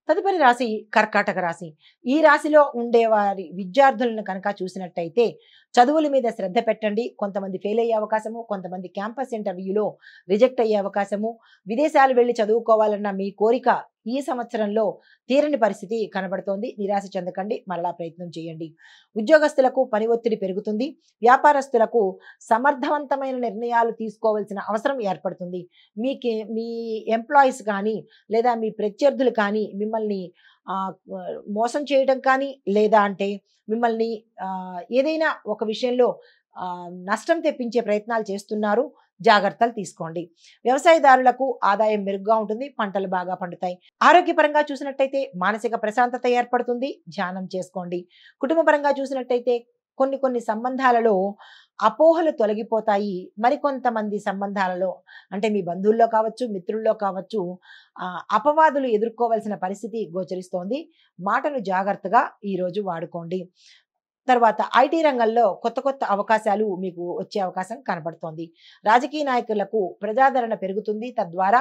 తదుపరి రాశి కర్కాటక రాశి. ఈ రాశిలో ఉండేవారి విద్యార్థులను కనుక చూసినట్టయితే చదువుల మీద శ్రద్ధ పెట్టండి. కొంతమంది ఫెయిల్ అయ్యే అవకాశము, కొంతమంది క్యాంపస్ ఇంటర్వ్యూలో రిజెక్ట్ అయ్యే అవకాశము, విదేశాలు వెళ్లి చదువుకోవాలన్న మీ కోరిక ఈ సంవత్సరంలో తీరని పరిస్థితి కనబడుతోంది. నిరాశ చెందకండి, మరలా ప్రయత్నం చేయండి. ఉద్యోగస్తులకు పని ఒత్తిడి పెరుగుతుంది. వ్యాపారస్తులకు సమర్థవంతమైన నిర్ణయాలు తీసుకోవాల్సిన అవసరం ఏర్పడుతుంది. మీ ఎంప్లాయీస్ కానీ లేదా మీ ప్రత్యర్థులు కానీ మిమ్మల్ని మోసం చేయడం కానీ లేదా అంటే మిమ్మల్ని ఏదైనా ఒక విషయంలో నష్టం తెప్పించే ప్రయత్నాలు చేస్తున్నారు. జాగ్రత్తలు తీసుకోండి. వ్యవసాయదారులకు ఆదాయం మెరుగ్గా ఉంటుంది. పంటలు బాగా పండుతాయి. ఆరోగ్యపరంగా చూసినట్టయితే మానసిక ప్రశాంతత ఏర్పడుతుంది. ధ్యానం చేసుకోండి. కుటుంబపరంగా చూసినట్టయితే కొన్ని సంబంధాలలో అపోహలు తొలగిపోతాయి. మరికొంతమంది సంబంధాలలో అంటే మీ బంధువుల్లో కావచ్చు, మిత్రుల్లో కావచ్చు అపవాదులు ఎదుర్కోవాల్సిన పరిస్థితి గోచరిస్తోంది. మాటలు జాగ్రత్తగా ఈరోజు వాడుకోండి. తర్వాత ఐటీ రంగంలో కొత్త అవకాశాలు మీకు వచ్చే అవకాశం కనబడుతోంది. రాజకీయ నాయకులకు ప్రజాదరణ పెరుగుతుంది. తద్వారా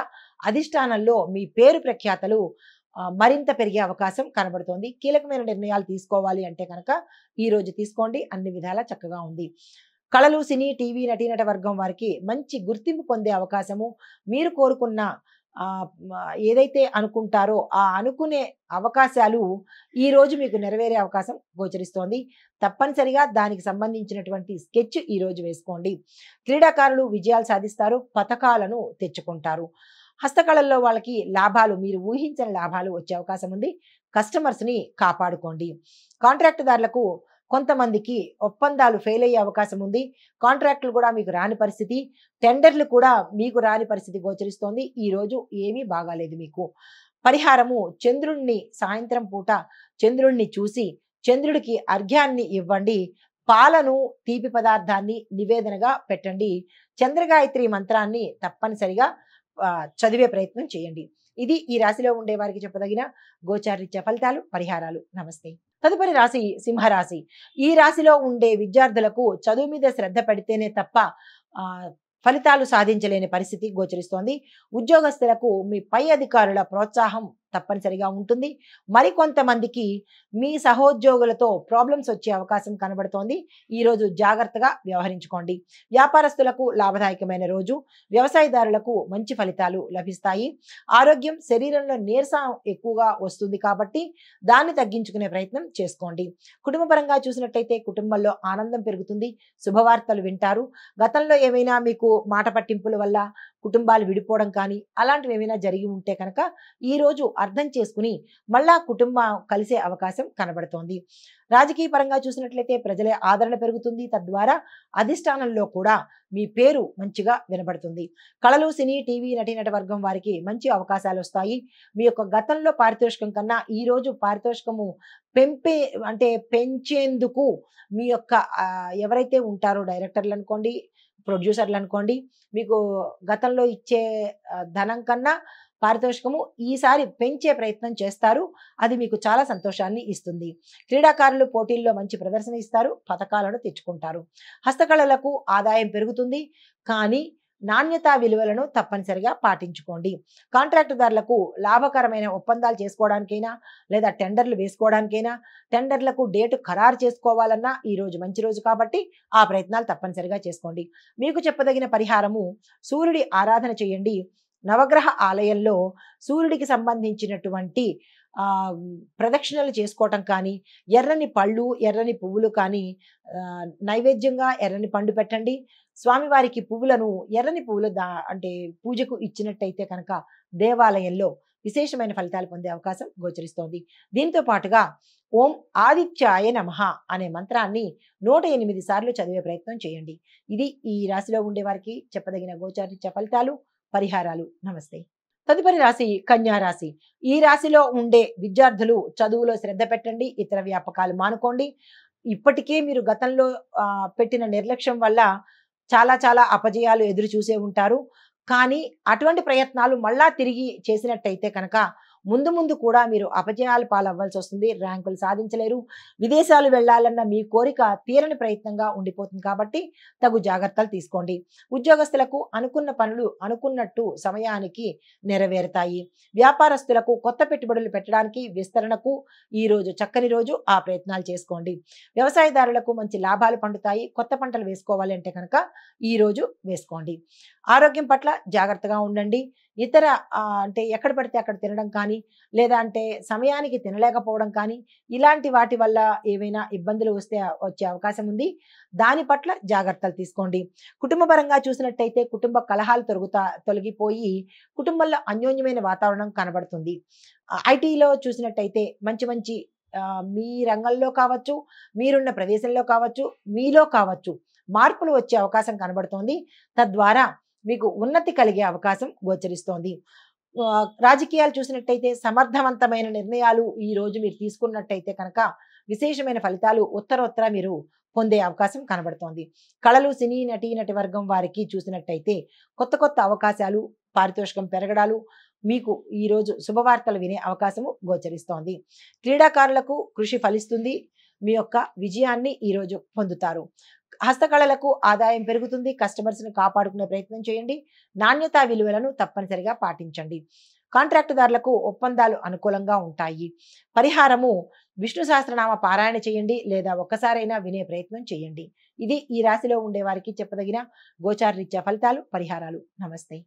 అధిష్టానంలో మీ పేరు ప్రఖ్యాతలు మరింత పెరిగే అవకాశం కనబడుతోంది. కీలకమైన నిర్ణయాలు తీసుకోవాలి అంటే కనుక ఈ రోజు తీసుకోండి. అన్ని విధాలా చక్కగా ఉంది. కళలు, సినీ, టీవీ నటీనట వర్గం వారికి మంచి గుర్తింపు పొందే అవకాశము, మీరు కోరుకున్న ఏదైతే అనుకుంటారో ఆ అనుకునే అవకాశాలు ఈ రోజు మీకు నెరవేరే అవకాశం గోచరిస్తోంది. తప్పనిసరిగా దానికి సంబంధించినటువంటి స్కెచ్ ఈ రోజు వేసుకోండి. క్రీడాకారులు విజయాలు సాధిస్తారు. పతకాలను తెచ్చుకుంటారు. హస్తకళల్లో వాళ్ళకి లాభాలు, మీరు ఊహించని లాభాలు వచ్చే అవకాశం ఉంది. కస్టమర్స్ని కాపాడుకోండి. కాంట్రాక్టుదారులకు కొంతమందికి ఒప్పందాలు ఫెయిల్ అయ్యే అవకాశం ఉంది. కాంట్రాక్టులు కూడా మీకు రాని పరిస్థితి, టెండర్లు కూడా మీకు రాని పరిస్థితి గోచరిస్తోంది. ఈ రోజు ఏమీ బాగాలేదు మీకు. పరిహారము, చంద్రుణ్ణి సాయంత్రం పూట చంద్రుణ్ణి చూసి చంద్రుడికి అర్ఘ్యాన్ని ఇవ్వండి. పాలను, తీపి పదార్థాన్ని నివేదనగా పెట్టండి. చంద్రగాయత్రి మంత్రాన్ని తప్పనిసరిగా చదివే ప్రయత్నం చేయండి. ఇది ఈ రాశిలో ఉండే వారికి చెప్పదగిన గోచారరీత్యా ఫలితాలు, పరిహారాలు. నమస్తే. తదుపరి రాశి సింహరాశి. ఈ రాశిలో ఉండే విద్యార్థులకు చదువు మీద శ్రద్ధ పెడితేనే తప్ప ఫలితాలు సాధించలేని పరిస్థితి గోచరిస్తోంది. ఉద్యోగస్తులకు మీ పై అధికారుల ప్రోత్సాహం తప్పనిసరిగా ఉంటుంది. మరికొంతమందికి మీ సహోద్యోగులతో ప్రాబ్లమ్స్ వచ్చే అవకాశం కనబడుతోంది. ఈరోజు జాగ్రత్తగా వ్యవహరించుకోండి. వ్యాపారస్తులకు లాభదాయకమైన రోజు. వ్యవసాయదారులకు మంచి ఫలితాలు లభిస్తాయి. ఆరోగ్యం, శరీరంలో నీరసం ఎక్కువగా వస్తుంది కాబట్టి దాన్ని తగ్గించుకునే ప్రయత్నం చేసుకోండి. కుటుంబపరంగా చూసినట్టయితే కుటుంబంలో ఆనందం పెరుగుతుంది. శుభవార్తలు వింటారు. గతంలో ఏమైనా మీకు మాట పట్టింపుల వల్ల కుటుంబాలు విడిపోవడం కానీ అలాంటివి ఏమైనా జరిగి ఉంటే కనుక ఈరోజు అర్థం చేసుకుని మళ్ళా కుటుంబం కలిసే అవకాశం కనబడుతోంది. రాజకీయ పరంగా చూసినట్లయితే ప్రజల ఆదరణ పెరుగుతుంది. తద్వారా అధిష్టానంలో కూడా మీ పేరు మంచిగా వినబడుతుంది. కళలు, సినీ, టీవీ నటీనట వర్గం వారికి మంచి అవకాశాలు వస్తాయి. మీ యొక్క గతంలో పారితోషికం కన్నా ఈ రోజు పారితోషికము పెంచేందుకు మీ యొక్క ఎవరైతే ఉంటారో డైరెక్టర్లు అనుకోండి, ప్రొడ్యూసర్లు అనుకోండి, మీకు గతంలో ఇచ్చే ధనం కన్నా పారితోషికము ఈసారి పెంచే ప్రయత్నం చేస్తారు. అది మీకు చాలా సంతోషాన్ని ఇస్తుంది. క్రీడాకారులు పోటీల్లో మంచి ప్రదర్శన ఇస్తారు. పతకాలను తెచ్చుకుంటారు. హస్తకళలకు ఆదాయం పెరుగుతుంది. కానీ నాణ్యతా విలువలను తప్పనిసరిగా పాటించుకోండి. కాంట్రాక్టుదారులకు లాభకరమైన ఒప్పందాలు చేసుకోవడానికైనా లేదా టెండర్లు వేసుకోవడానికైనా, టెండర్లకు డేటు ఖరారు చేసుకోవాలన్నా ఈరోజు మంచి రోజు కాబట్టి ఆ ప్రయత్నాలు తప్పనిసరిగా చేసుకోండి. మీకు చెప్పదగిన పరిహారము, సూర్యుడి ఆరాధన చేయండి. నవగ్రహ ఆలయంలో సూర్యుడికి సంబంధించినటువంటి ప్రదక్షిణలు చేసుకోవటం కానీ, ఎర్రని పళ్ళు, ఎర్రని పువ్వులు కానీ నైవేద్యంగా ఎర్రని పండు పెట్టండి. స్వామివారికి పువ్వులను, ఎర్రని పువ్వులు అంటే పూజకు ఇచ్చినట్టయితే కనుక దేవాలయంలో విశేషమైన ఫలితాలు పొందే అవకాశం గోచరిస్తోంది. దీంతో పాటుగా ఓం ఆదిత్యాయ నమః అనే మంత్రాన్ని 108 సార్లు చదివే ప్రయత్నం చేయండి. ఇది ఈ రాశిలో ఉండే వారికి చెప్పదగిన గోచారరీత్యా ఫలితాలు, పరిహారాలు. నమస్తే. తదుపరి రాశి కన్యా రాశి. ఈ రాశిలో ఉండే విద్యార్థులు చదువులో శ్రద్ధ పెట్టండి. ఇతర వ్యాపకాలు మానుకోండి. ఇప్పటికే మీరు గతంలో పెట్టిన నిర్లక్ష్యం వల్ల చాలా అపజయాలు ఎదురు చూసే ఉంటారు. కానీ అటువంటి ప్రయత్నాలు మళ్ళా తిరిగి చేసినట్టయితే కనుక ముందు ముందు కూడా మీరు అపజయాలు పాలవ్వాల్సి వస్తుంది. ర్యాంకులు సాధించలేరు. విదేశాలు వెళ్ళాలన్న మీ కోరిక తీరని ప్రయత్నంగా ఉండిపోతుంది కాబట్టి తగు జాగ్రత్తలు తీసుకోండి. ఉద్యోగస్తులకు అనుకున్న పనులు అనుకున్నట్టు సమయానికి నెరవేరుతాయి. వ్యాపారస్తులకు కొత్త పెట్టుబడులు పెట్టడానికి విస్తరణకు ఈ రోజు చక్కని రోజు. ఆ ప్రయత్నాలు చేసుకోండి. వ్యవసాయదారులకు మంచి లాభాలు పండుతాయి. కొత్త పంటలు వేసుకోవాలి అంటే కనుక ఈ రోజు వేసుకోండి. ఆరోగ్యం పట్ల జాగ్రత్తగా ఉండండి. ఇతర అంటే ఎక్కడ పడితే అక్కడ తినడం కానీ, లేదా అంటే సమయానికి తినలేకపోవడం కానీ, ఇలాంటి వాటి వల్ల ఏవైనా ఇబ్బందులు వచ్చే అవకాశం ఉంది. దాని పట్ల జాగ్రత్తలు తీసుకోండి. కుటుంబపరంగా చూసినట్టయితే కుటుంబ కలహాలు తొలగిపోయి కుటుంబంలో అన్యోన్యమైన వాతావరణం కనబడుతుంది. ఐటీలో చూసినట్టయితే మంచి మంచి మీ రంగంలో కావచ్చు, మీరున్న ప్రదేశంలో కావచ్చు, మీలో కావచ్చు మార్పులు వచ్చే అవకాశం కనబడుతోంది. తద్వారా మీకు ఉన్నతి కలిగే అవకాశం గోచరిస్తోంది. రాజకీయాలు చూసినట్టయితే సమర్థవంతమైన నిర్ణయాలు ఈ రోజు మీరు తీసుకున్నట్టయితే కనుక విశేషమైన ఫలితాలు ఉత్తరోత్తర మీరు పొందే అవకాశం కనబడుతోంది. కళలు, సినీ నటి వర్గం వారికి చూసినట్టయితే కొత్త కొత్త అవకాశాలు, పారితోషికం పెరగడాలు మీకు ఈ రోజు శుభవార్తలు వినే అవకాశము గోచరిస్తోంది. క్రీడాకారులకు కృషి ఫలిస్తుంది. మీ యొక్క విజయాన్ని ఈ రోజు పొందుతారు. హస్తకళలకు ఆదాయం పెరుగుతుంది. కస్టమర్స్ని కాపాడుకునే ప్రయత్నం చేయండి. నాణ్యతా విలువలను తప్పనిసరిగా పాటించండి. కాంట్రాక్టుదారులకు ఒప్పందాలు అనుకూలంగా ఉంటాయి. పరిహారము విష్ణు సహస్రనామ పారాయణ చేయండి, లేదా ఒక్కసారైనా వినే ప్రయత్నం చేయండి. ఇది ఈ రాశిలో ఉండే వారికి చెప్పదగిన గోచార రీత్యా ఫలితాలు, పరిహారాలు. నమస్తే.